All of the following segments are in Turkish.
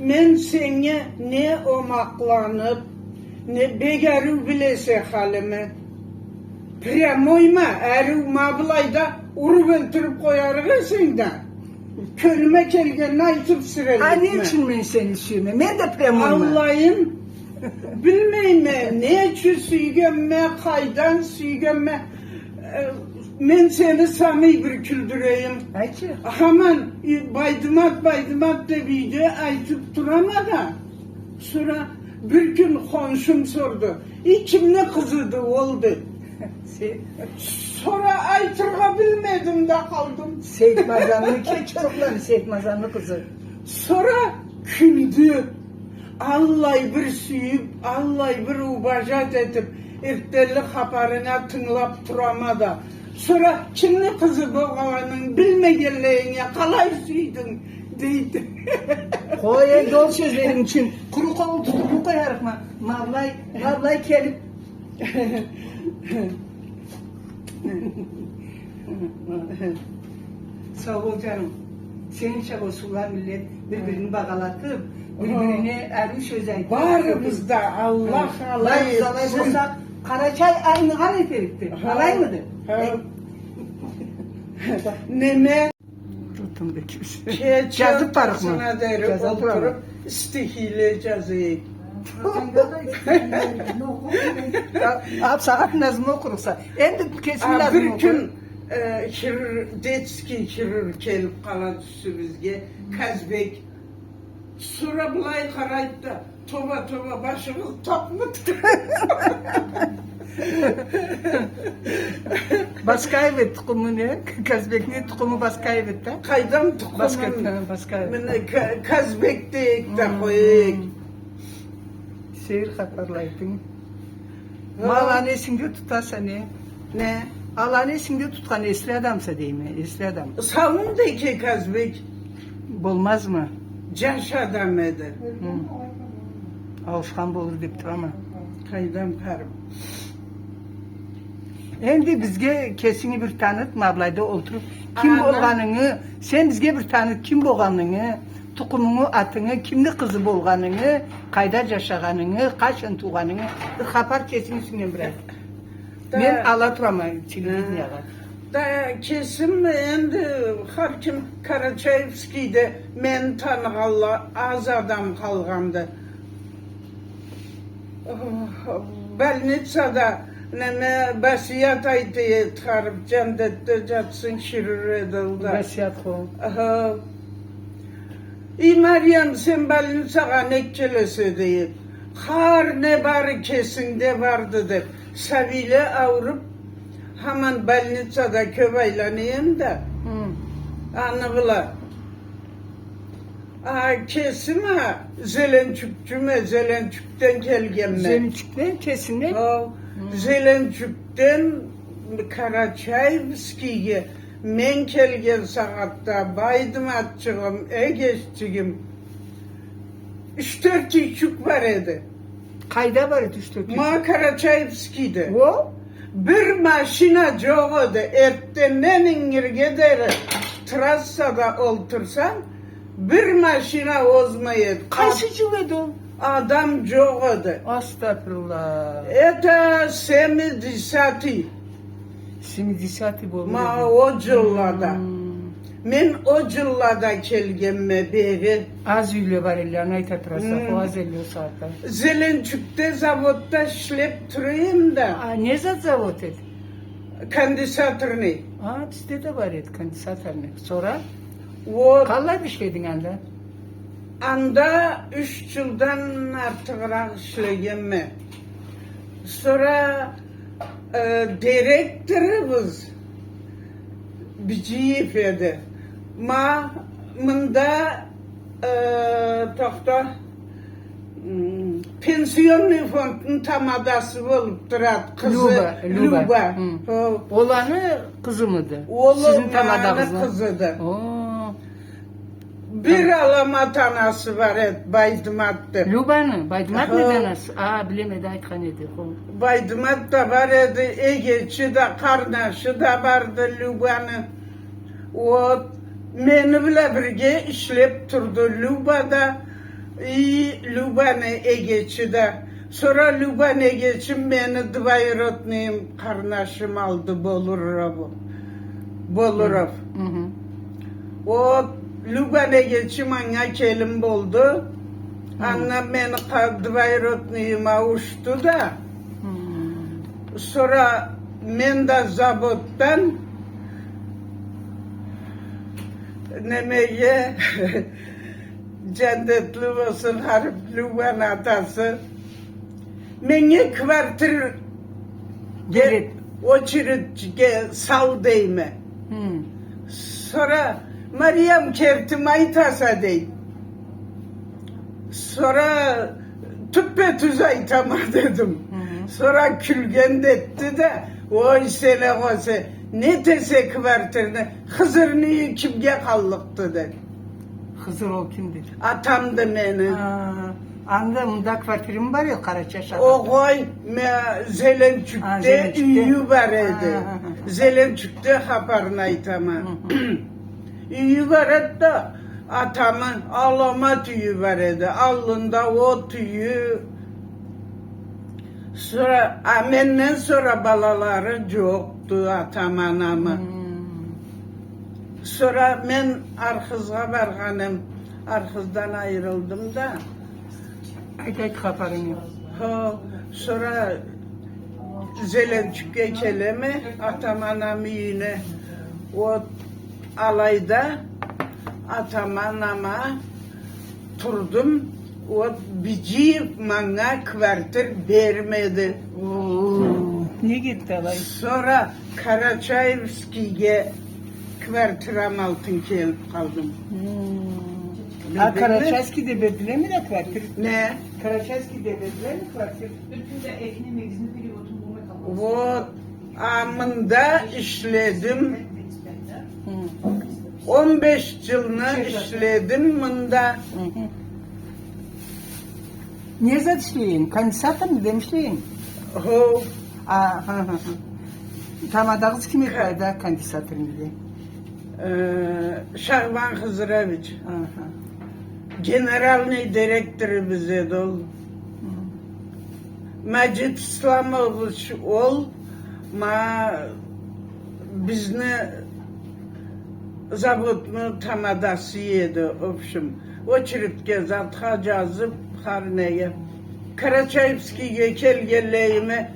men seni ne omaklanıp, ne begeru bilese halime. Premoyma, eri mablayda urup öldürüp koyarıga senden. Kölüme kelgen aytıp sürelim. Ha ne için men seni suyma? Men de premoyma. Allah'ım, bilmeyme, ne için süygemme, kaydan süygemme. Men seni sami bir küldüreyim. Ayçı. Hemen baydımat debiydi, aytıp duramadan. Sonra bir gün komşum sordu. Kimne kızıdı oldu? Sonra aytırga bilmedim de kaldım. Seyit Mazanlı çocukları Seyit Mazanlı kızı. Sonra küldü. Allah bir süyüp, Allah bir ubajat edip, irtelli haparına tınlap duramadı. Sonra kimne kızı boğalanın bilmegenliğine kalay süydün deydi. Koy dol sözlerim için kuru kol tutup koyarık mı? Mavlay kelip. Sağ ol canım. Senin çabasıyla millet birbirini bağlatıp birbirine ermiş söz ayıp. Varımızda Allah alay etsin. Karaçay aynı hal eterikti. Alay mıdır? Neme Tutum bekirsin. Cazı parkına derim oturup istihile cazıyı. Ab saat nazımı okursa. En kesin lazım Bir okur. gün detski kirur kelip kala düştü bizge. Kazbek. Sonra bulay karayıp da toba başımız topmuş. Baskayvet tukumu ne? Kazbek ne tukumu baskayvet da? Kaydan tukumun. Baskayvet. Kazbek deyik de koyuk. Seyir kaparlaydın. Mal esinde tutasa ne? Ne? Allah esinde tutkan esli adamsa değil mi? Esli adam. Savun da ki Kazbek. Bolmaz mı? Caş adam eder. Avuşkan bolur deyip dur ama. Kaydan parım. Endi bizge kesini bir tanıt mablayda oturup kim bolganını, sen bizge bir tanıt kim bolganını, tukumunu, atını, kimli kızı bolganını, kayda yaşaganını, kaçın tuğanını, kapar kesini sünen biraz. Men alatıram televizyonda. Da kesim endi har kim Karaçayevski'de men tanıgalla az adam kalgandı. Belnitsa'da neme basiyat aytı çıkarıp cennette jatsın şirir edildi. Basiyat ko. Meryem sen Belnitsa'ga nekkelese deyip har ne bari kesinde vardı deyip Savile avrup hemen Belnitsa'da köbaylanayım da anıbıla. Kesim ha Zelençük'ten gelgemme. Zelençük'ten kesin ne? Zelençük'ten Karaçayevski'ye men kelgen saatta baydım atçığım, geççigim. 3-4 çocuk var idi. Kayda var 3-4 Ma Karaçayevski'de. O? Bir maşina çoğudu. Ertenden ingir gederi trassada otursan bir maşina ozmayı. Kaçıcı o? Adam çoğudu. Astagfirullah. Eta semidisati. Simidisati bolur. Ma o cıllada. Men o cıllada kelgemme beri. Az üyle var ellerine ayta trasa. O az elliyor saatte. Zelençük'te zavotta işlep durayım da. Ne zat zavot et? Kandisatörünü. Bizde de var et kandisatörünü. Sonra? O Kallar işledin anda. anda 3 yıldan artık işleyemme. Sonra direktörümüz Biciyip edi. Ma mında tokta pensiyonlu fondun tamadası olup durat kızı Luba. Olanı kızı mıydı? Sizin tamada kızı. Kızıdı. Bir alamat anası var Baydımat'ta. Luba'nın, Baydımat neden anası? Bilemedi aytkan edi. Baydımat da var idi, Egeçi de, Karnaşı da vardı Luba'nın. O meni bile birge işlep durdu Luba'da. Lubane Egeç'i de. Sonra Lubane Egeç'im beni Dvayrotniyim karnaşım aldı Bolurov. Bolurov. Hı hı. O Lubane Egeç'im anga kelim oldu. Annem beni Dvayrotniyime uçtu da. Hı. Sonra men de zabottan nemeye cennetli olsun Harip Luban atası. Menge kvartir Evet. o çürütçüge sal değme. Hı. Sonra Meryem kertim aytasa dey. Sonra tüppe tüz aytama dedim. Hı. Sonra külgen detti de oy sene olsa ne tese kvartirne Hızır'ını kimge kallıktı de. Hızır o kimdir? Atamdı beni. Anda munda kvartirim var ya Karaçaş'ta. O koy Zelençük'te Zelençük'te. üyü var idi. Ha. Zelençük'te haparını aytama. Üyü var idi. Atamın alamat üyü var idi. Alında ot üyü. Sonra amenden sonra balaları yoktu atam anamı. Sonra ben Arxız'a barğanım. Arxız'dan ayrıldım da. Aytayt haberin yok. Ha, sonra Zelençük'e kelime atam anamı yine o alayda atam anama turdum. O bici bana kvartir vermedi. Niye gitti alay? Sonra Karaçayevski'ye kvartiram altın gelip kaldım. Ha Karaçayski verdiler mi de kvartir? Ne? Karaçayski verdiler mi kvartir? O amında işledim. 15 yılını işledim bunda. Niye zat işleyin? Kandisata mı demişleyin? Ho, Tamadağız kimi fayda kandisatırın diye. Şahban Hızıroviç. Generalny direktörü bize dol. Macit İslamoviç ol. Ma bizni zavodnu tamadası yedi. Opşum. Очередке zatha жазып Harneye. Karaçayevski'ye kelgeleyime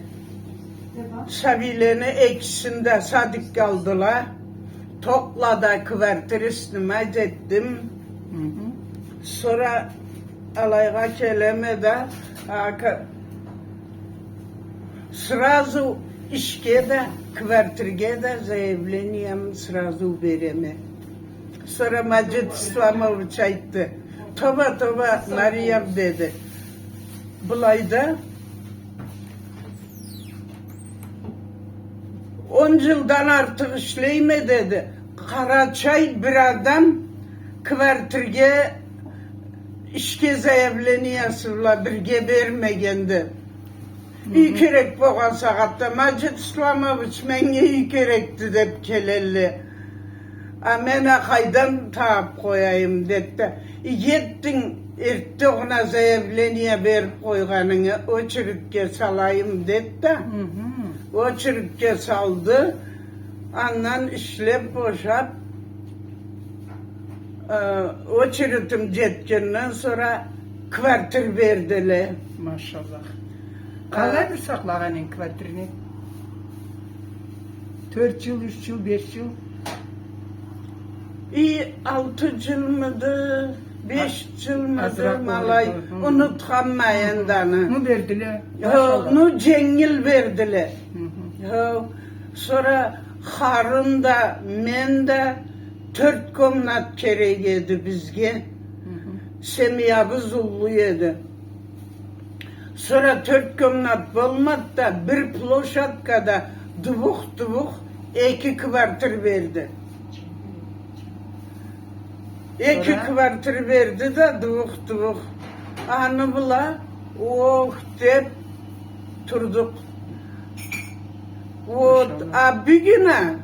Sabileni ekisinde sadık kaldılar. Toklada kvartirisini ettim. Sonra alayga keleme de сразу işke de kvartirge de заявлением сразу vereme. Sonra Macit İslamoviç ayttı. Toba toba Meryem dedi. Bulayda 10 yıldan artık işleyme dedi. Karaçay bir adam kvartirge işke zaявлениясıyla birge vermegendi. İyi kerek boğan saatte Macit İslamoviç menge iyi kerekti dep kelelli. Amena kaydan taap koyayım dedi. Yettin ertte ona zaявление verip koyganını o çürükке salayım dedi. O çürükке saldı. Andan işlep boşap o çürütüm cetkenden sonra kvartir verdiler. Maşallah. Kalaydır saklağanın kvartirini? 4 yıl, 3 yıl, 5 yıl? İyi 6 yıl mıydı? 5 yıl mıydı Azrak malay? oldu. Unutkanmayandanı. Mı verdiler? Nu cengil verdiler. Sonra Harun da men de 4 komnat kerek yedi bizge. Semiyabı zullu yedi. Sonra 4 komnat bulmadı da bir ploşatkada duvuk 2 kvartir verdi. 2 kvartir verdi de duvuk. Anı bula oh dep turduk. O bir güne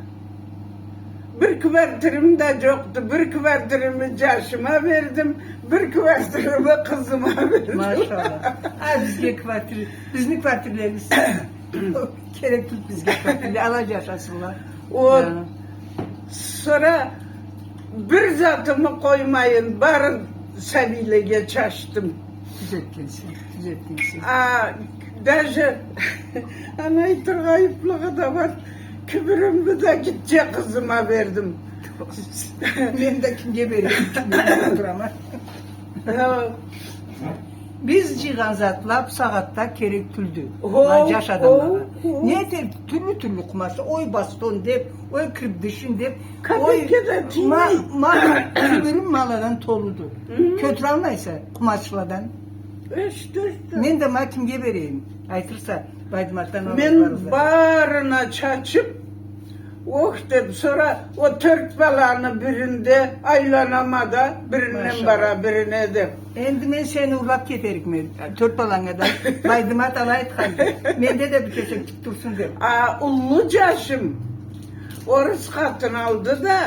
Bir kvartirim de yoktu. Bir kvartirimi yaşıma verdim. Bir kvartirimi kızıma verdim. Maşallah. Ha bizge kvartir, bizim kvartirlerimiz. Gerek tut bizge kvartirleri, alacak yaşasınlar. O Ya. sonra bir zatımı koymayın, barın sevileye çaştım. Düzeltkensin, düzeltkensin. Даже anayı turgayıplığı da var. Kübürümü de gidecek kızıma verdim. Ben de kimge vereyim, kimge oturamam. Ya, Biz ciğanzatlap sağatta kerek tüldü. Ho, Yaş adamlara. ho, ho. Ne de türlü kumaşta, oy baston dep, oy kırpdışın dep, Tabii ki de değil. Kübürüm maladan toludu. Kötü almaysa kumaşlardan. işte. Men de ma kimge vereyim. Aytırsa, baydımaktan Men barına çaçıp oh dep sonra o dört balanı birinde aylanamada birinin Maşallah. bara birine de. Endi men seni uğrap keterik men. Tört balanga da baydımat alayt kaldı. Mende de bir kesek tuttursun dep. Ullucaşım orası katın aldı da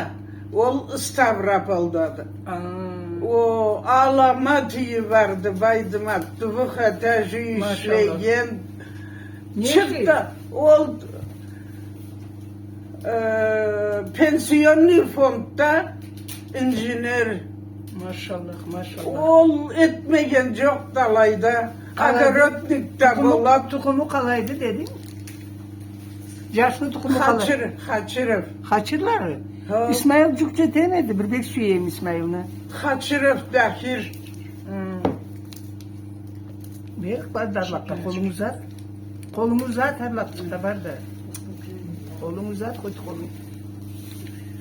ol istavrap aldı. O ağlamatiyi vardı baydımat duvuk ateşi işleyen Ne çıktı ol pensiyonlu fondda injiner Maşallah. ol etmegen çok dalayda agarotnikte bolap Tukumu kalaydı dedin. Yaşlı tukumu kalaydı. Haçırıf. Haçırlar. Ha. İsmail Cükçe demedi. Bir bek süyeyim İsmail'ine. Haçırıf dahir. Bir bak darlakta kolumu uzat. Kolumu uzat her lapçıkta var da. Kolumu uzat koy kolumu.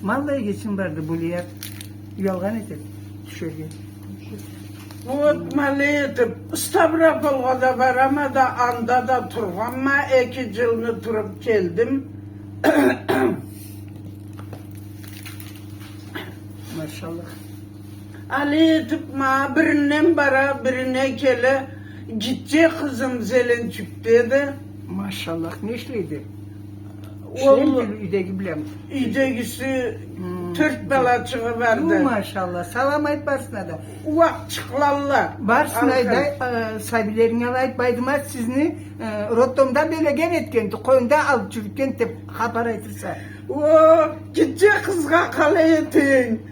Vallahi geçim vardı bu liyer. Yalgan edip. Şöyle. Unutmalı edip istavrap olgada var ama da anda da turganma 2 yılını turup geldim. Maşallah. Ali edip ma birinden bara birine kele gidecek kızım Zelencik dedi. Maşallah. Ne işliydi? Oğlu Şey üdegi bilem. idegisi 4 balacığı vardı. Maşallah. Salamayt barsına da. Uvak çıklarla. Barsına da sabilerin alayt baydımat sizni rotomdan böyle gen etken koyunda alıp çürükken de haber ettirse. O gidecek kızga kalayetin.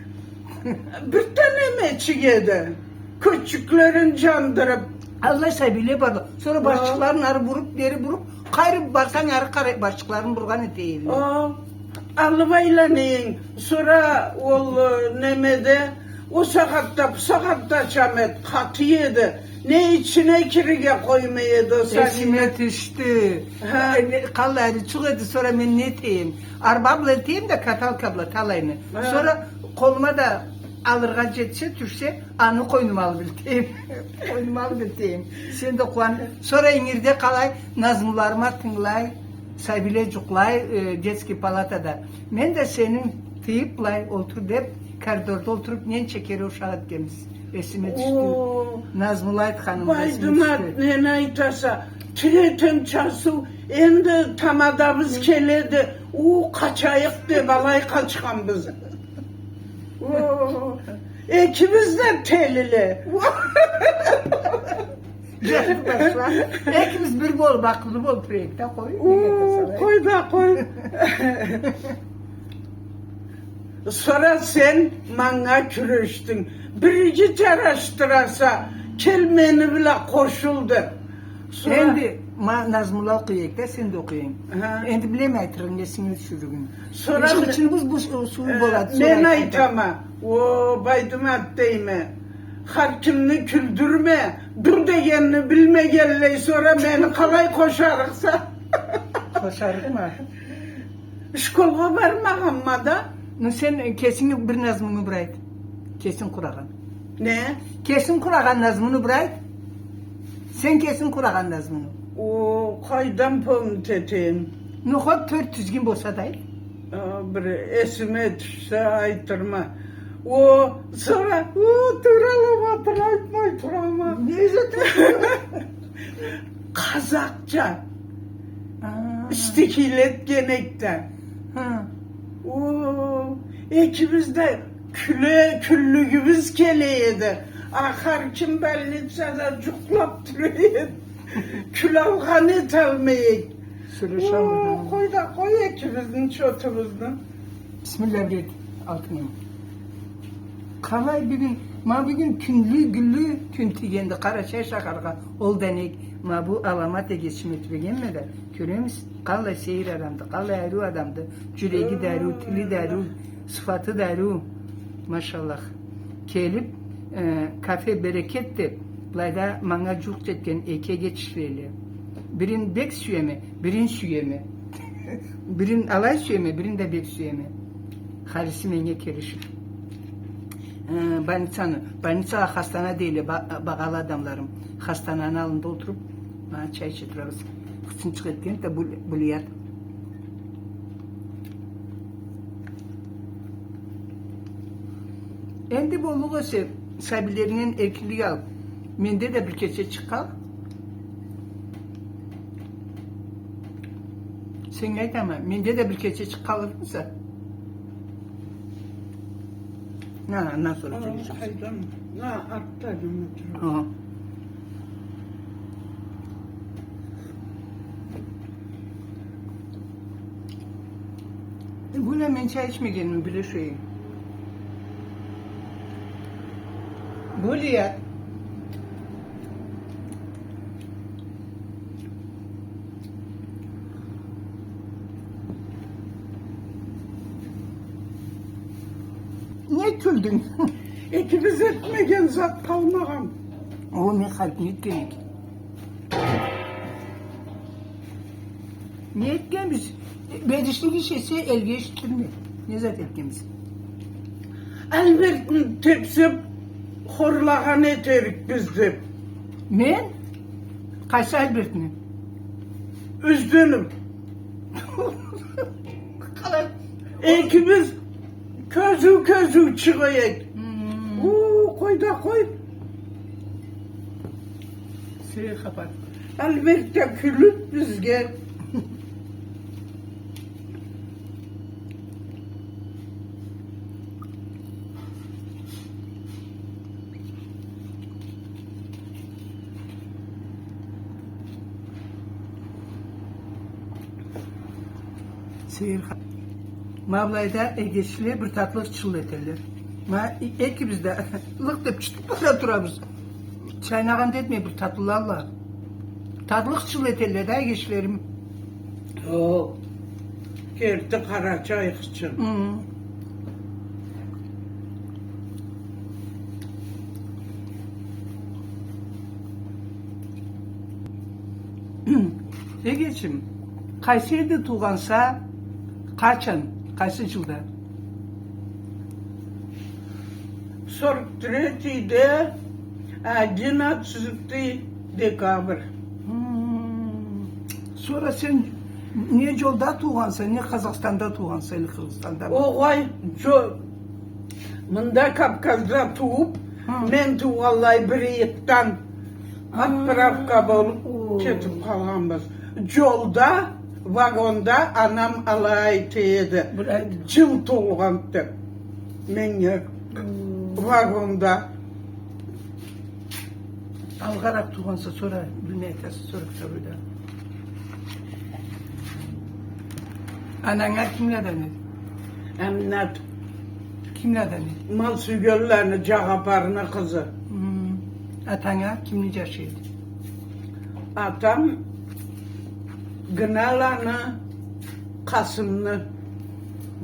Bir tane meçi yedi. Küçüklerin candırıp. Allah sabile bardı. Sonra başçıkların arı vurup beri vurup kayrı barsan arı başçıkların burgan eteyim. Alıbayla neyin? Sonra ol nemede o sakatta bu sakatta çamet katı yedi. Ne içine kirige koymaydı o Esime düştü. Ha. Kalları çıkıyordu sonra ben ne diyeyim? Arbabla diyeyim de katal kabla talayını. Ha. Sonra koluma da alırga geçse düşse anı koynumalı bildiğim. Koynumalı bildiğim. Sen de kuan. Sonra İngilizce kalay nazmlarıma tınlay. Sabile cuklay детский palatada. Men de senin teyip otur dep koridorda oturup nen çekeri uşağı etkemiz. Esime düştü. Nazmulayt hanım esime Baydımat düştü. ne aytasa tületen çası endi tamadabız keledi. O kaçayık de balay kaçkan biz. İkimiz de telili. Ekimiz bir bol bakılı bol projekte koy. Koy da koy. Sonra sen bana kürüştün. Birinci araştırarsa kelimeni bile koşuldu. Sonra Endi Nazmullah okuyayım da sen de okuyayım. Ha. Endi bilemeytirin nesini düşürürüm. Sonra Çıkıçınımız bu suyu bolat. ben aytama. O baydımat deyme. Her kimni küldürme. Dur degenini bilme gelley sonra beni kalay koşarıksa. Koşarım ha. Şkolga varmağımma da. Sen kesin bir nazmını bırak. Kesin kuragan. Ne? Kesin kuragan nazmını bırak. Sen kesin kuragan nazmını. O kaydan pon tetin. Nuhot 400 gün bolsa da. Bir esime düşse aytırma. O sonra o turalama turaytmay turama. Neyse Kazakça. İstikilet genekten. Ha. Oo, ikimiz de küllüğümüz keleydi. Akarken bellicada cuklap duruyordu. Kül algan etelmeyik. Sürüşen. Koy da koy ikimizin çotumuzun. Bismillahirrahmanirrahim. Altına. Kalay bugün, ma bugün künlü güllü kün tigendi. Karaçay şakarga. Ol denek. Ma bu alamat geçim etmegen de. Köremiz kalay seyir adamdı. Kalay ayrı adamdı. Cüregi deru, tili deru, sıfatı deru. Maşallah. Kelip kafe bereketti. Layda manga cuk etken eke geçişleri. Birin bek süyemi, birin süyemi. Birin alay süyemi, birin de bek süyemi. Harisi menge kerişim. Banitsa hastane değil, bağalı adamlarım. Hastanenin alında oturup bana çay içiyoruz. Kısın çıkartken de buluyat. Endi bolluğu sabilerinin erkiliği al. Mende de bir keçe çıkal. Sen ne tamam? Mende de bir keçe çıkalır mısın? Nasıl söyleyeceksin? Haydan, atlarım. Aha. Bu ne men çay içmegen mi bile şey? Bu liya. Niye küldün? İkimiz etmegen zat kalmağam. O ne kalp niyet. Niyet gelmiş. Bedişlik işesi el geçtir mi? Ne zat etkemiz? Elbette tepsip horlagan eterik bizdi. Men? Kaç Albert mi? Üzdünüm. İkimiz közü çıkıyık. Koy da koy. Suyu kapat. Elbette külüp bizge. Seyir Mavlayda egeçli bir tatlı çıl eterler. Ma ekibizde lık deyip çıtıp durabız. Çaynagan etmeye bir tatlılarla. Tatlık çıl eterler de egeçlerim. O gerdi Karaçay için. Egeçim, Kayseri'de tuğansa kaçın, kaçı yılda? Sortretide 11 dekabr. Sonra sen niye yolda tuğansa, niye Kazakistan'da tuğansa, ile Kırgızistan'da mı? Oğay, mında Kafkaz'da tuğup, men tuğallay bir yıktan atpırakka bolup ketip kalganbız. Yolda, vagonda anam alay teyedi. Jıl tuğlgandı. Menge vagonda. Algarak tuğansa sonra bilmeyekası sonra kitabıyla. Anana kimle denir? Emnat Kimle denir? mal sügöllerini cağaparına kızı. Atana kimli yaşaydı? Atam Gınalanı Kasımlı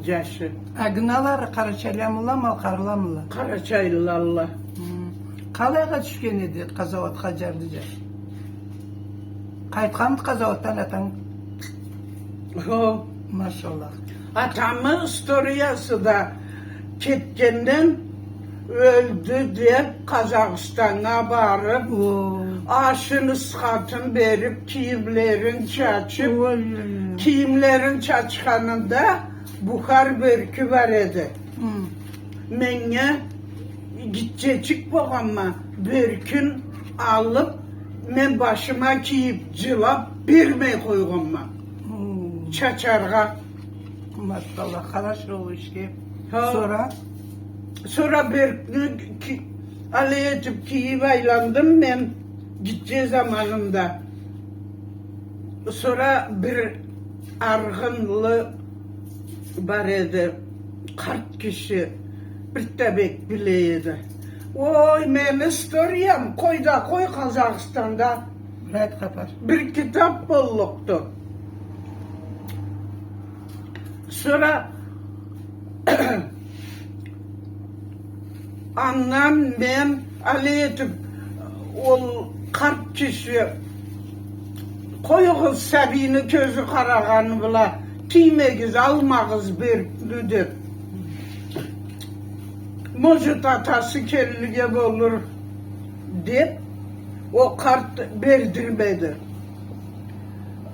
yaşı. Agınalar Karaçaylamıla mı, Karlamıla? Karaçaylılarla. Kalayga düşken edi, Kazavat Kacarlıca. Kayıtkan Kazavat'tan atan, O maşallah. atamın istoriyası da ketkenden öldü deyip Kazakistan'a varıp aşını sıkatın verip kiyimlerin çaçıp kiyimlerin çaçkanında buhar börkü var idi. Menge gidecek babama börkün alıp men başıma kiyip cılap birmey koygunma. Çaçarga Maşallah halaş oldu işte. Ha. Sonra bir gün Ali etip kiyip aylandım ben gideceği zamanında. Sonra bir argınlı var idi, kart kişi, bir tebek bileydi. Oy, men istoriyam, koy Kazakistan'da Murat kapar. bir kitap bulduktu. Sonra annem ben Ali etip ol kart kişi koyuğuz sabini közü karaganı bula tiymegiz almağız bir düdür. Mocut atası kellige olur deyip o kart verdirmedi.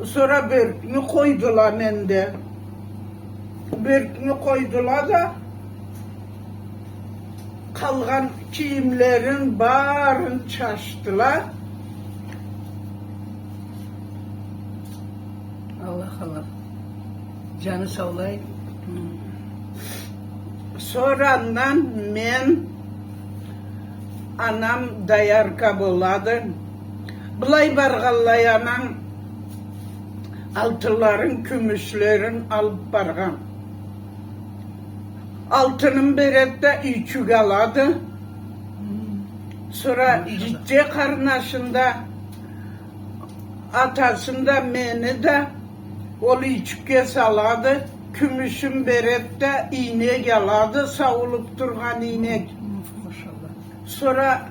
Sonra bir günü koydular mende. Bir günü koydular da kalgan kiyimlerin barın çaştılar. Allah. Canı sağ olay. Sonradan men anam dayarka boladı. Bulay bargallayanan altıların, kümüşlerin alıp bargan. Altının berette üçü aladı. Sonra ciddi karnaşında atasında meni de olu içüke saladı. Kümüşün berette iğne galadı. Savulup durgan iğnek. Maşallah. Sonra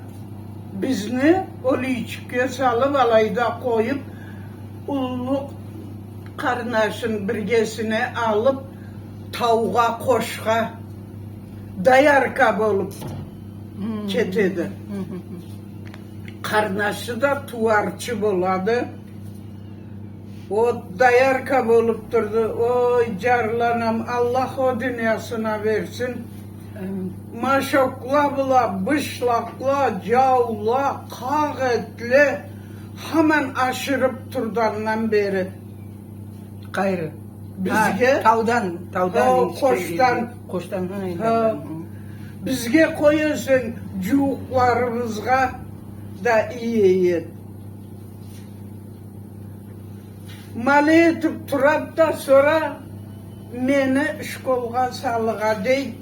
bizni olu içüke salıp alayda koyup ulluk karnaşın birgesine alıp tavuğa koşka dayarka bolup ketedi. Karnaşı da tuvarçı boladı. O dayarka bolup durdu. Oy carlanam, Allah o dünyasına versin. Maşokla bula, bışlakla, cavla, kağıtlı hemen aşırıp turdandan beri. Gayrı. Bizge Tavdan koştan. Ha. Bizge koyuyorsun cuğuklarımızga da iyi. Mali etip turab da sonra meni şkolga salıga dey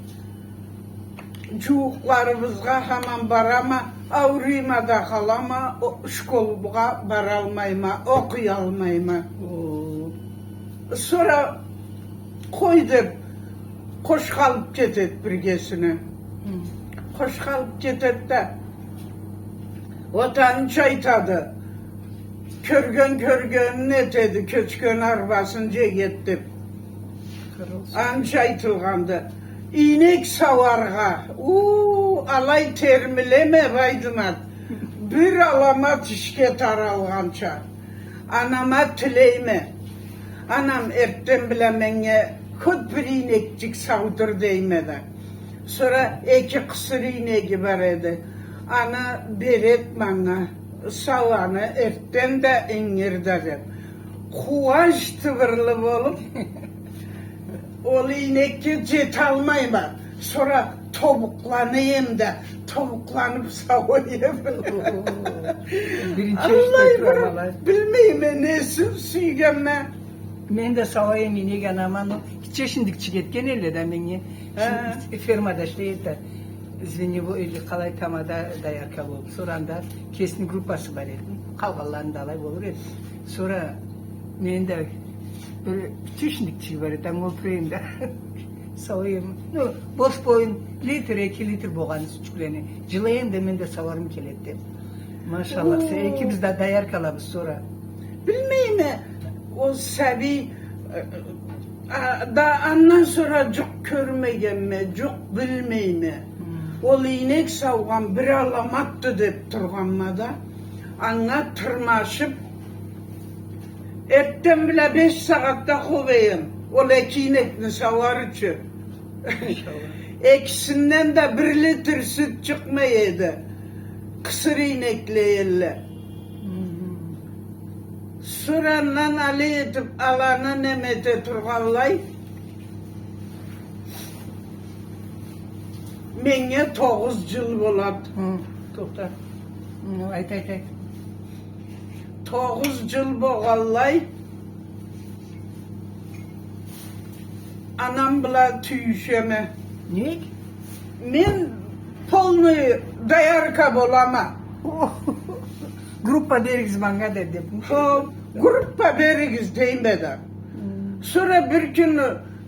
cuğuklarımızga hemen barama avrima da kalama şkolga baralmayma okuyalmayma. Sonra koydum koş kalıp getet birgesine. Koş kalıp getet de otanı çaytadı. Körgön ne dedi, köçkön arabasınca gittim. Anca aytılgandı. İnek savarga, alay termileme baydımat. Bir alamat işke taralgança. Anama tileyme. Anam ertten bile menge kut bir inekcik savdur değmedi. Sonra iki kısır ineği var idi. Ana beret bana. Savanı ertten de inirdi. Kuvaş tıvırlı olup olu inekki jet almayma. Sonra tobuklanayım da tobuklanıp savayım. Allah'ım bilmeyim nesin süygenme. Men de savayım inek anamanu. Hiç yaşındık çıgetken elle de beni. Şimdi fermada işleydi. Zveni bu öyle kalay tamada dayarka oldu. Sonra da kesin grupası var edim. Kalgalarını da alay olur edim. Sonra men de böyle tüşündik var edim. Oturayım da savayım. Boş boyun litre 2 litre boğanı suçuklarını. Cılayım da men de savarım keletti. Maşallah. İkimiz de dayarkalabız sonra. Bilmeyim o sevi da ondan sonra çok körmeyeme, çok bilmeyime. O inek savgan bir alamattı deyip turganma da anna tırmaşıp etten bile 5 saatte kovayım. O iki inekni savarıcı. Ekisinden de 1 litre süt çıkmayıydı. Kısır inekle elle. Surandan Ali edip alana nemete turgallay Menge 9 yıl bolat. Hı, to'xta. Ayt. 9 yıl boğallay. Anam bila tüyüşeme. Ne? Men polnuy dayarka bolama. Gruppa deriz bana dedi. O gruppa berigiz deymeden. Sonra bir gün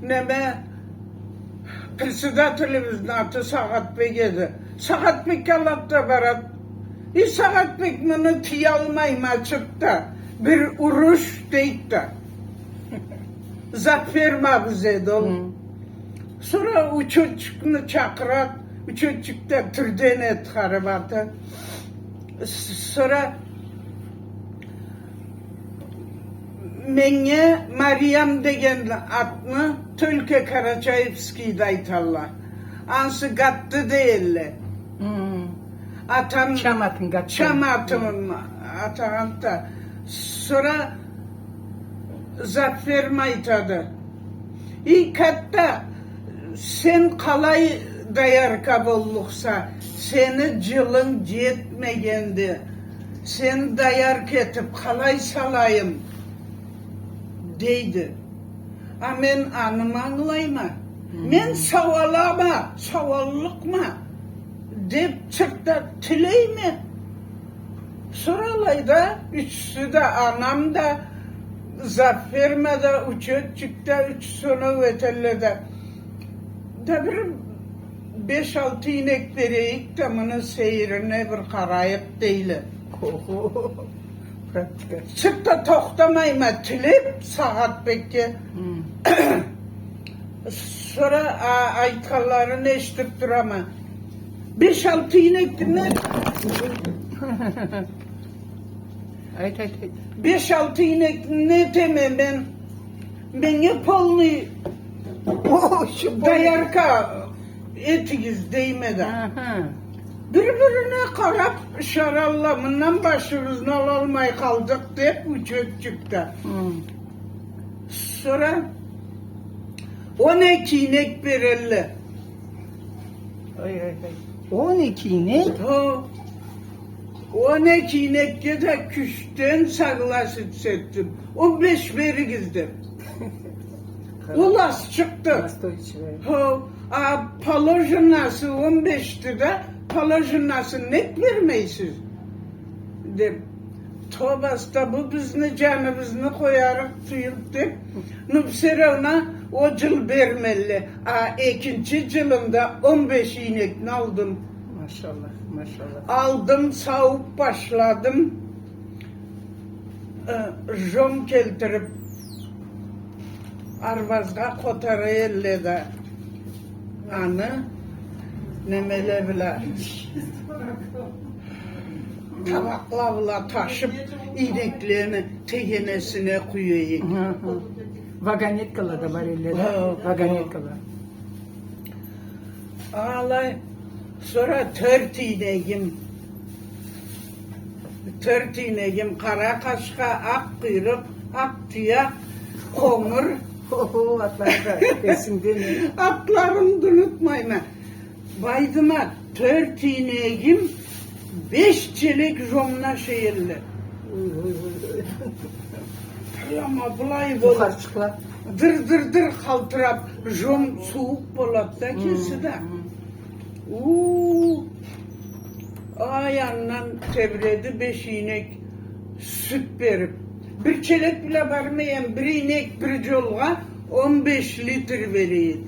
neme председателimiz natı Sagat Bey geldi. Sagat Bey kalapta barat. Sagat Bey bunu tiyalmayım açıkta. Bir uruş deyip de. Zafer mabze dol. Sonra o çocukunu çakırat. O çocuk da türden et harabatı. Sonra menge Meryem degen atını Tülke Karaçayevski'de aytarlar. Ansı gattı değiller. Atan Çamatın gattı. Çamatın atan da. Sonra Zafer maytadı. İlk hatta sen kalay dayar kabulluksa seni cılın jetmegendi. Sen dayar ketip kalay salayım deydi. Men anım anlayma. Men savalama, savallıkma deyip çıktı tileyme. Soralayda üçsü de anam da Zafer'me de uçukta üç sonu vetellede. Da bir 5-6 inek vereyik de bunu seyrine bir karayıp değil. Praktika. Çıktı toxtamayma tilip saat bekle. Sonra aytkanlarını eşitip durama. 5-6 inek ne? Ayt. 5-6 inek ne demem ben? Beni polnu dayarka etigiz değmeden. Birbirine karap şarallamından başımızın alalmay kaldık deyip uçup çıktı. Sonra 12 inek verildi. 12 inek. O 12 inekke de küçten saklasıp settim. 15 verigizdi. Ulas çıktı. Palojinası 15'ti de palojinası net vermeysiz. De Tobasta bu bizni canımızını koyarak tuyup de Nupserevna o yıl vermeli. İkinci yılında 15 inek aldım. Maşallah. Aldım, savup başladım. Jom keltirip Arvazga kotarı elledi. Anı nemele bile tabakla taşıp ineklerini tegenesine koyuyor. Vagonetkalar da var ellerde. Vagonetkalar. Ağlay. Sonra 4 ineğim kara kaşka, ak kuyruk, ak tüyak, komur. Atlar da kesin değil mi? Atlarımı da unutmayma. Baydıma 4 ineğim 5 çelik jomna şehirli. Ama bulay bol. Buharçıklar. Dır kaltırap jom soğuk bolat da kesi de. Ayağından tebredi 5 inek süt verip. Bir çelek bile vermeyen bir inek bir yolga 15 litre veriyor.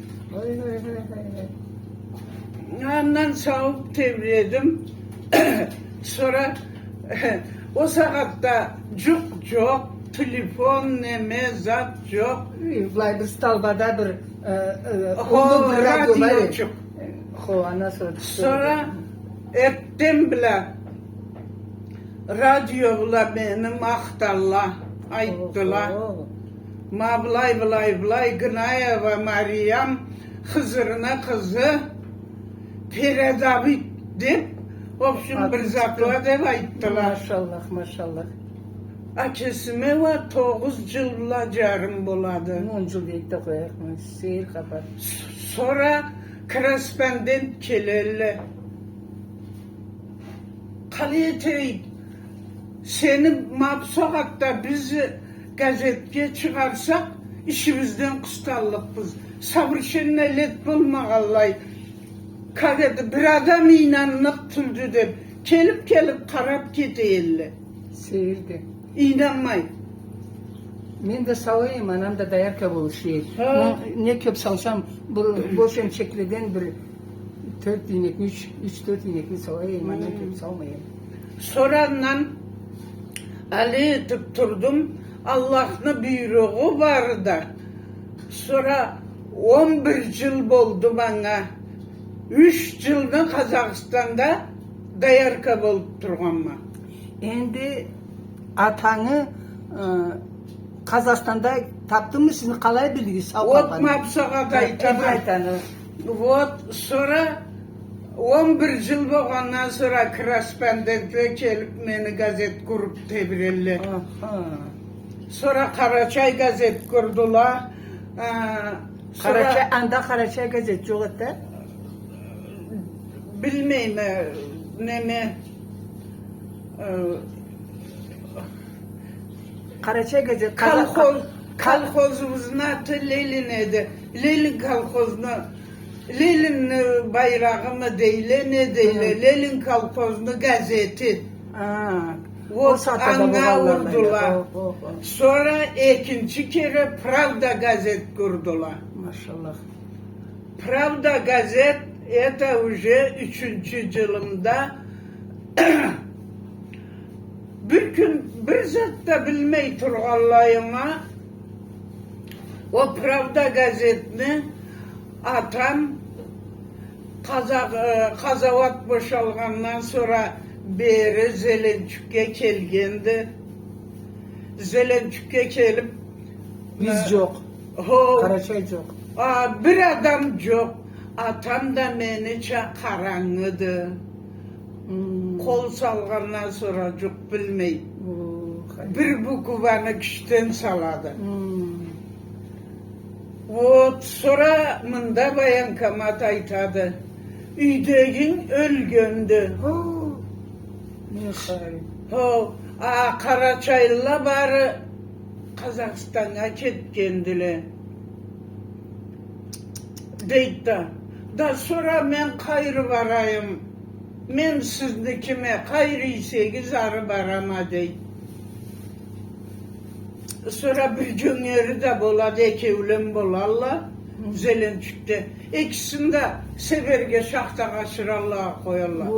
Ondan sağıp tebredim. Sonra o saatte çok telefon neme zat yok. Vlay bir stalbada bir Radyo çok. Nasıl? Sonra ettim bile radyo bile benim aktarlar, ayttılar. Ma blay Gınaya ve Meryem Hızırına kızı Peredavi deyip opşun bir zakla deyip ayttılar. Maşallah. Akesime ve 9 yılla carım buladı. 10 yıl deyip de koyakmış. Seyir kapar. Sonra korrespondent kelelle. Kaliyeteyik. Seni mapsokakta bizi gazetke çıkarsak işimizden kıstallıkpız. Sabrışenine let bulmağallay. Kagedi bir adam inanlık tüldü dep. Kelip karap keteyelle. Seyirdi. İnanmay. Men de savayım, anam da dayarka boluşuyor. Ha. Ne köp salsam, boş emçekliden bir 4 inek, 3-4 inekli savayım, anam köp salmayayım. Sorandan Ali etip durdum. Allah'ın buyruğu var da. Sonra 11 yıl oldu bana. 3 yılda Kazakistan'da dayarka bolup durganma. Endi atanı Kazakistan'da taptı mı sizin kalay bildiniz? Ot mapsakada aytanı. Ot sonra 11 yıl boğandan sonra korrespondent'e kelip meni gazet kurup tebirelli. Sonra Karaçay gazet kurdular. Karaçay, anda Karaçay gazet yok etti. Bilmeyim ne Karaçay gazet. Kalkozumuzun adı Leylin idi. Leylin kalkozunu Leylin bayrağı mı değil ne değil. Leylin kalkozunu gazeti. O anga vurdular. Sonra ikinci kere Pravda gazet kurdular. Maşallah. Pravda gazet это уже 3. yılımda bir gün bir zat da bilmey turgallayıma o Pravda gazetini atam Kazavat boşalgandan sonra beri Zelençuk'a kelgendi. Zelençuk'a kelip Biz yok. Karaçay yok. Bir adam yok. Atam da meni karanlıdı. Kol salgandan sonra çok bilmey. Bir buku bana kişiden saladı. Sonra mında bayan kamat aytadı. Üydegin ölgöndü. Karaçaylılar bari Kazakistan'a ketkendiler. Deydi da sonra men kayrı varayım. Men sizlikime kayrı isegiz arı barama deydi. Sonra bir cüngeri de boladı, ekevlem bolarlar. Zelençük'te. İkisini de severge şahta kaçırarlar, koyarlar.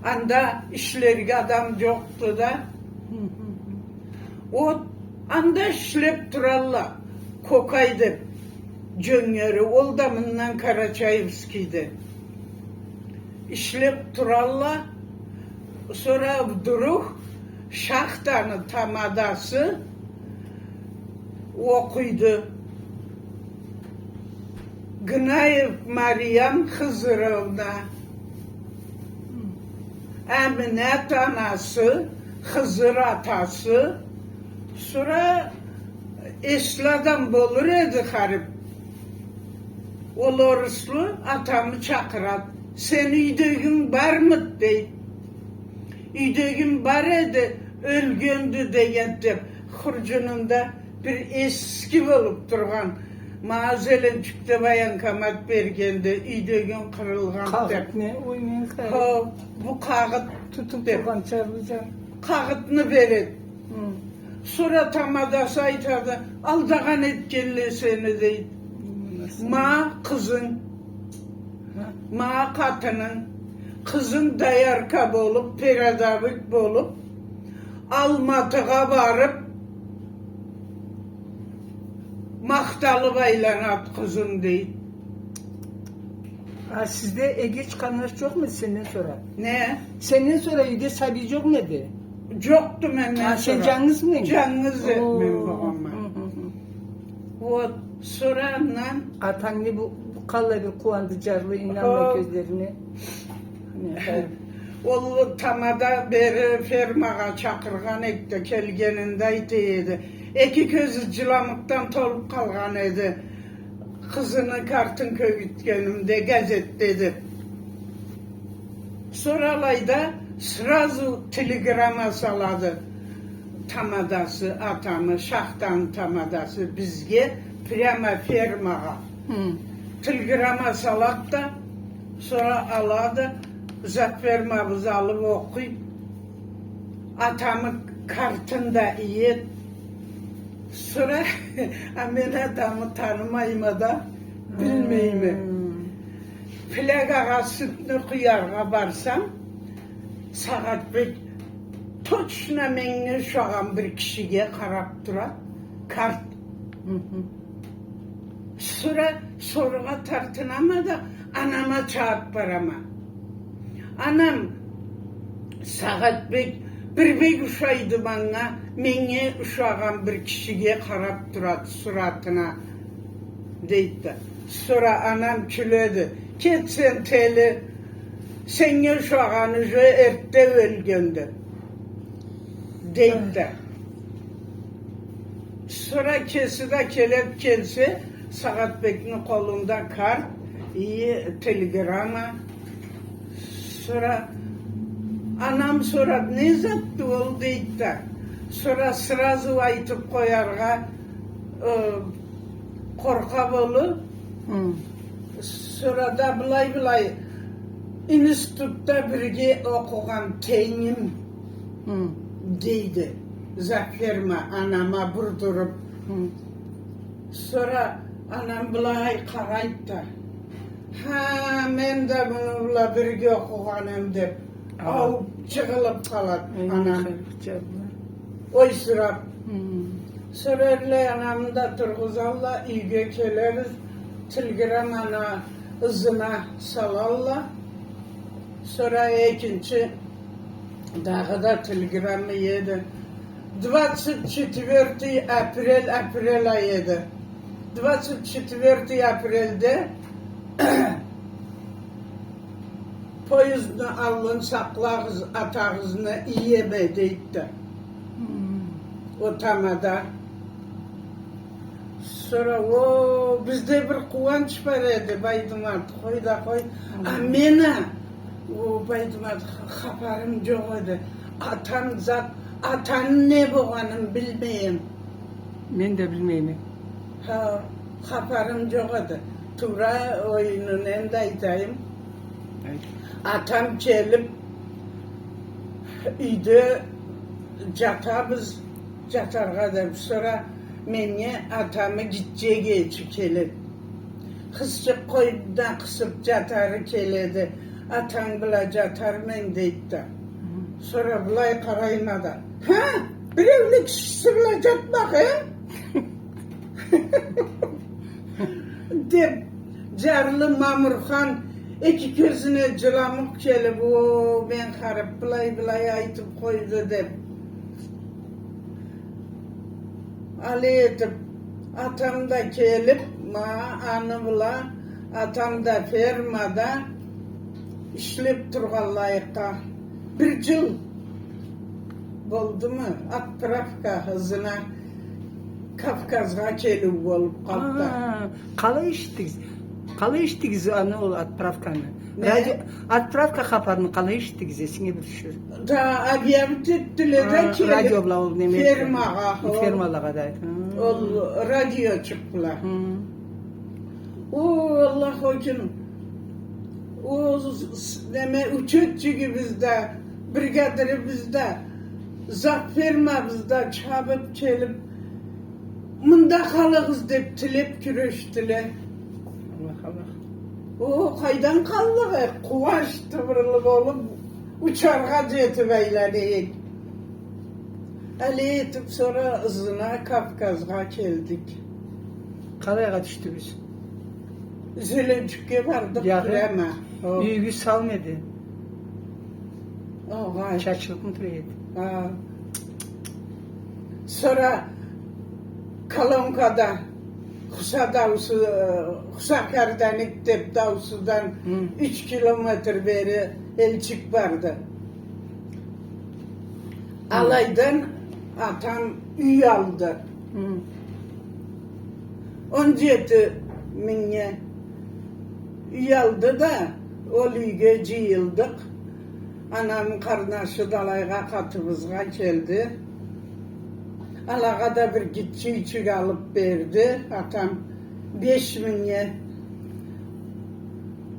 Anda işlerge adam yoktu da. O anda işlep durarlar. Kokaydı. Cüngeri, oldamından Karaçayevski'ydi. İşlep durarlar. Sonra duruk şahtanın tamadası okuydu. Gınayev Meryem Hızırovna, Eminet anası, Hızır atası, sonra esladan bolur edi harip. Oloruslu atamı çakırat. Sen üydegin var mı deyip. Üydegin var edi, ölgöndü deyip. Hurcununda bir eski olup durgan. Zelençuk'ta bayan kamat bergende, üydegin kırılgan. Kağıt ne? Oynayan kağıt. Bu kağıt Tutup durgan çarpacağım. Kağıtını verin. Sonra tamadası aytadı, aldağan etkelle seni deyip. Ma kızın, ma katının, kızın dayarka bolup, peredavik bolup, Almatı'ga varıp, Maktalı baylanat kızın deyip. Sizde Ege çıkanlar çok mu senden sonra? Ne? Senden sonra Ege sabi yok muydu? Yoktu benden Sen sonra. canınız mı? Canınız etmem babama. O sorandan Atan ne bu kalla bir kuandı carlı inanma gözlerini. Olu tamada beri fermağa çakırgan ekti kelgenindeydi. İki gözü cılamıktan tolup kalgan edi. kızını Kartınköy gitkenimde gazettedir. Soralayda sразу telegrama saladı. Tamadası, atamı, şahtan tamadası bizge prema fermağa. Telegrama salak da sonra aladı. Zat fermamızı alıp okuy. Atamı kartında iyi. Sonra ben adamı tanımayım da bilmeyim. Plagağa sütünü kıyarga barsam saat bir toçna meni şoğan bir kişiye karap durar. Kart. Sonra soruğa tartınama da anama çağıp barama. Anam saat bir uşaydı bana meni uşağan bir kişiye karap durar suratına deydi. Sonra anam küledi. Ketsen teli sen uşağanı erte ölgöndü. Deydi. Sonra keside kelep kelse Sagat Bek'in kolunda kart, iyi telegrama. Sonra anam sonra ne zattı ol deydi. Sonra sразу aytıp koyarga korkak olu. Sonra da bilay institutta birge okugan teynim deydi. Zaferma anama burdurup. Sonra anam bilay karayıp da. Ha men de bununla birge okuganım dep. Avup çıkılıp kalat anam. Oy sıra. Sonra öyle anam da turguzalla ilge keleriz. Telegram ana ızına salalla. Sonra ikinci daha da telegramı yedi. 24 April ayıydı. 24 April'de poyuzunu alın saklağız atağızını yiyemediydi. O tamada. Sonra o bizde bir kuvvanç var idi Baydımat. Koy da koy. Amena. O Baydımat haberim yok idi. Atan zat, atan ne boğanım bilmeyim. Men de bilmeyim. Ha, haberim yok idi. Tura oyunun endaytayım. Atam gelip uyda jatabız. Jatarga da sonra meni atamı gideceğe geçip keledi. Kızcık koyup da kısıp jatarı keledi. Atan bila jatar men deydi. Sonra bilay karayma da. Ha? Bir evli kişisi bila jatmak he? Dep Carlı Mamurhan iki gözüne cılamık kelip o ben karıp bilay aytıp koydu dep. Ali etip atam da kelip anıvla atam da fermada işlep turgan layıkta bir yıl oldu mu Atpravka hızına Kafkazga kelip olup kaldı. Қалай іштіңіз аны ол отправканы? Отправка хабарын қалай іштіңіз есіңе бір düşür? Da объявить ettiler de kelip Radio'la ol nemek? Fermağa da. Ol radyo çıktılar. O Allah hocam o deme uçakçı bizde brigadiri bizde zat fermamızda çabıp gelip mında kalırız deyip tilep küreştiler. O kaydan kaldık kuvaş tıvırılık olup uçarga jetip eyledik. Ali etip sonra ızına Kafkaz'a geldik. Қалайға түштіңіз? Zülüncük'e vardık Krema. Үйгі салмеді. Oğay. Çarşılık mı türeydi? Sonra Kalonka'da Husakar'dan İktep Davsu'dan 3 kilometre beri elçik vardı. Alaydan atam üy aldı. 17 Minge üy aldı da ol üyge jıyıldık. Anam karnaşı dalayga katımızga geldi. Alaga da bir gitçi alıp verdi. Atam 5.000'ye.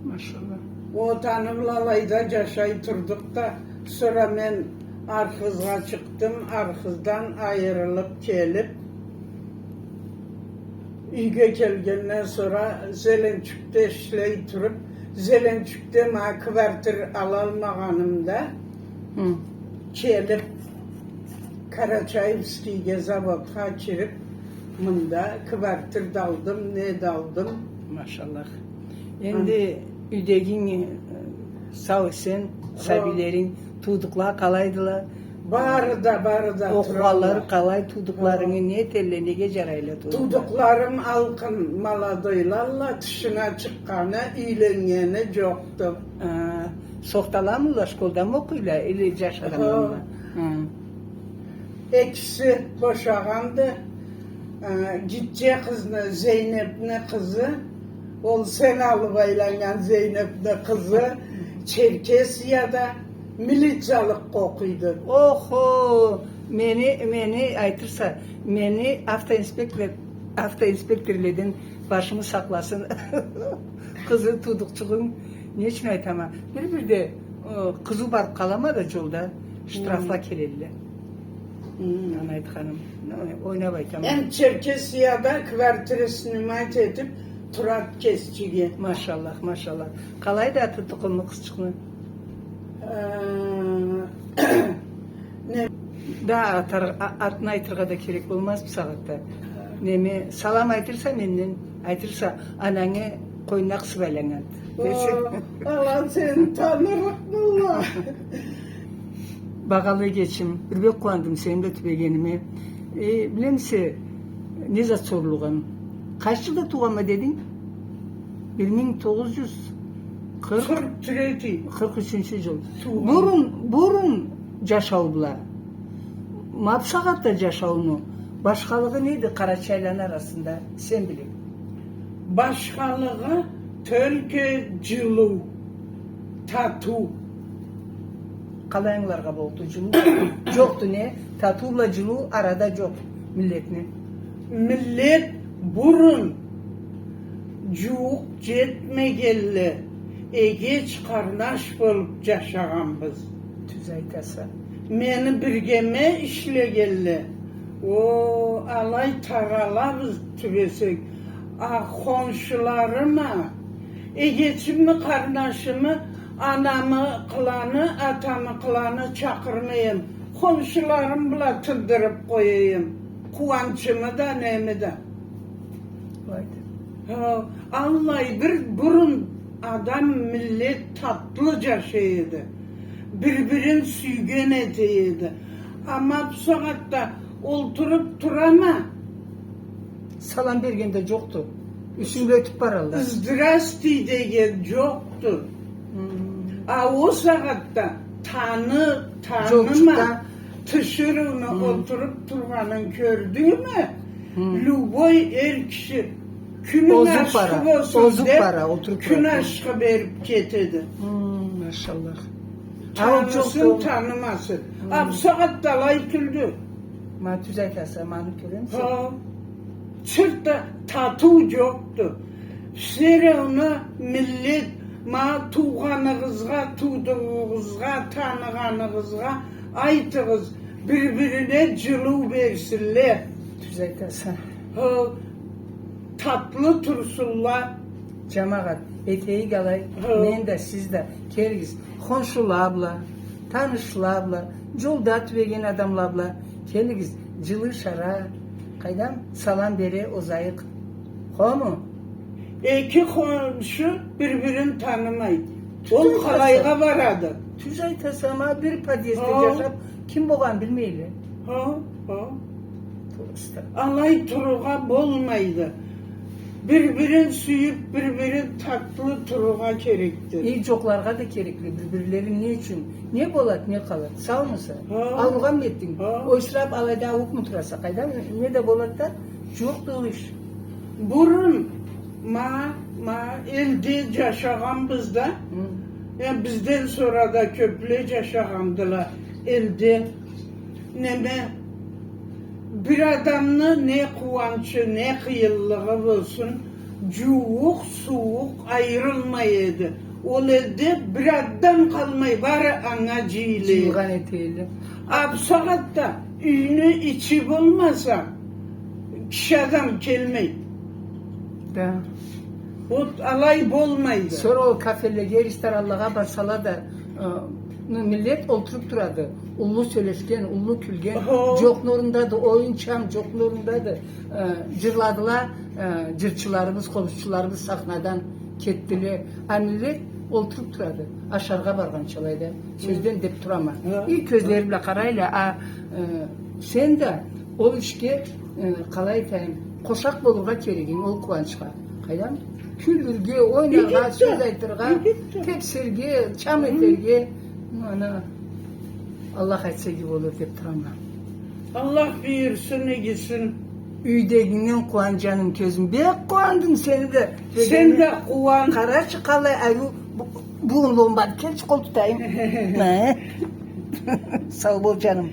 Maşallah. O tanımlalayda yaşay turduk da sonra ben Arxızga çıktım. Arxızdan ayrılıp gelip üyge gelgenden sonra Zelençük'te işley turup Zelençük'te ma kvartir alalmaganımda Hı. gelip Karaçayevski'ye zavodga kirip mında kvartir daldım, ne daldım. Maşallah. Endi üydegin sağ sen, sabilerin tuğduklar kalaydılar. Barı da Okuğalları kalay tuğduklarını ne telle nege jarayla tuğduklar. Tuduklarım alkın maladoylarla dışına çıkkana iylengeni yoktu. Sohtalar mı şkolda mı okuyla? Eli yaşadan Ekisi boşağandı. Gitce kızını Zeynep'ne kızı. Ol sen alıp aylangan Zeynep'ne kızı. Çerkesiyada militçalık kokuydu. Oho! Meni aytırsa, meni hafta inspektörlerden başımı saklasın. Kızı tudukçuğun ne için aytama? Bir de kızı barıp kalama da yolda ştrafla kelediler. Anayt hanım, oynab aytama. En Çerkesiyada kvartiresini mat edip Turat Kesçi'ye. Maşallah, maşallah. Kalay da atı tıkılma kızçıklı. Ne? Daha atını aytırga da kerek olmaz bu saatte. Nemi salam aytırsa menden, aytırsa ananı koyuna kısıp aylanat. Allah seni tanırık bulla. Bağalı geçim, bir bek kuandım senin de tübegenime. Bilir misin, ne zat soruluğum? Kaç yılda tuğama dedin? 1943 yıl. Burun yaşaubla. Mapsağat'ta yaşaunu. Başkalığı neydi Karaçaylan arasında? Sen bilin. Başkalığı tölgecilu, tatu. Kalayınlarga boldu culu. Yoktu ne? Tatuyla culu arada yok milletine. Millet burun cuğuk jetmegelle egeç karnaş bolup yaşaganbız. Tüzaytasa. Meni birgeme işlegelle. O alay taralabız tübesek. Komşularıma egeçimi karnaşımı anamı kılanı atamı kılanı çakırmayayım. Komşularım bile tındırıp koyayım. Kuvançımı da nemi de. Allah bir burun adam millet tatlıca şeydi. Birbirin süygen edeydi. Ama bu saatte oturup durama. Salam bergende yoktu. Üstünde ötüp baraldı. Zdrasti diye yoktu. O saatte tanıma tışırını oturup durmanın gördüğü mü? Luboy er kişi künün aşkı olsun de kün aşkı verip getirdi. Maşallah. Tanısın tanımasın. Bu saat dalay küldü. Ma tüzaytasa manı körensin. Çırtta tatu yoktu. Sere onu millet ma tuğanığızga, tuğduğuzga, tanıganığızga aytığız birbirine cılı versinler. Tüzaytasa. Tatlı tursunlar. Cemaat eteği galay. Men de siz de kergiz. Konşulabla, tanışlabla, yolda tüvegen adamlabla kergiz. Cılı şara. Kaydam salam beri ozayık. Komu? İki komşu birbirini tanımaydı. Ol kalayga varadı. Tüzaytasa ama bir padiyeste yaşap kim boğan bilmeyle. Alay turuğa bolmaydı. Birbirin suyup birbirin tatlı turuğa gerekti. İyi çoklarga da gerekli birbirleri ne için? Ne bolat ne kalat? Sağ mısın? Alıgan mı ettin? O israf alayda hukmu turasa kayda ne de bolat da çok da iş. Burun elde yaşagan bizde. Yani bizden sonra da köple yaşagandılar elde. Neme bir adamlı ne kuvancı ne kıyıllığı olsun cuğuk soğuk ayrılmaydı. O elde bir adam kalmayı bari ana cili. Cılgan eteğiyle. Absagatta üyünü içi olmasa kişi adam kelmeyi. Da. O alay bolmaydı. Sonra o kafelerge ister Allah'a barsalar da millet oturup duradı. Ulu söyleşken, ulu külgen, Oho. çok nurundadı, oyun çam çok nurundadı. Cırladılar, cırçılarımız, komşularımız sahnadan kettiler. Millet oturup duradı. Aşarga bargan çalaydı. Sözden dep durama. İlk gözlerimle karayla, sen de o işke kalay tayım, koşak boluğa kerigin, ol kuvançka. Kaydan? Küldürge, oynaga, söz aytırga, tepsirge, çam eterge, ana Allah aytsa gibi olur dep durama. Allah buyursun gitsin. Üydeginden kuan canım közüm. Bek kuandın seni de. Sen de kuvan. Kara çıkalı ayu buğun lombad. Kel çikol tutayım. Sağ ol canım.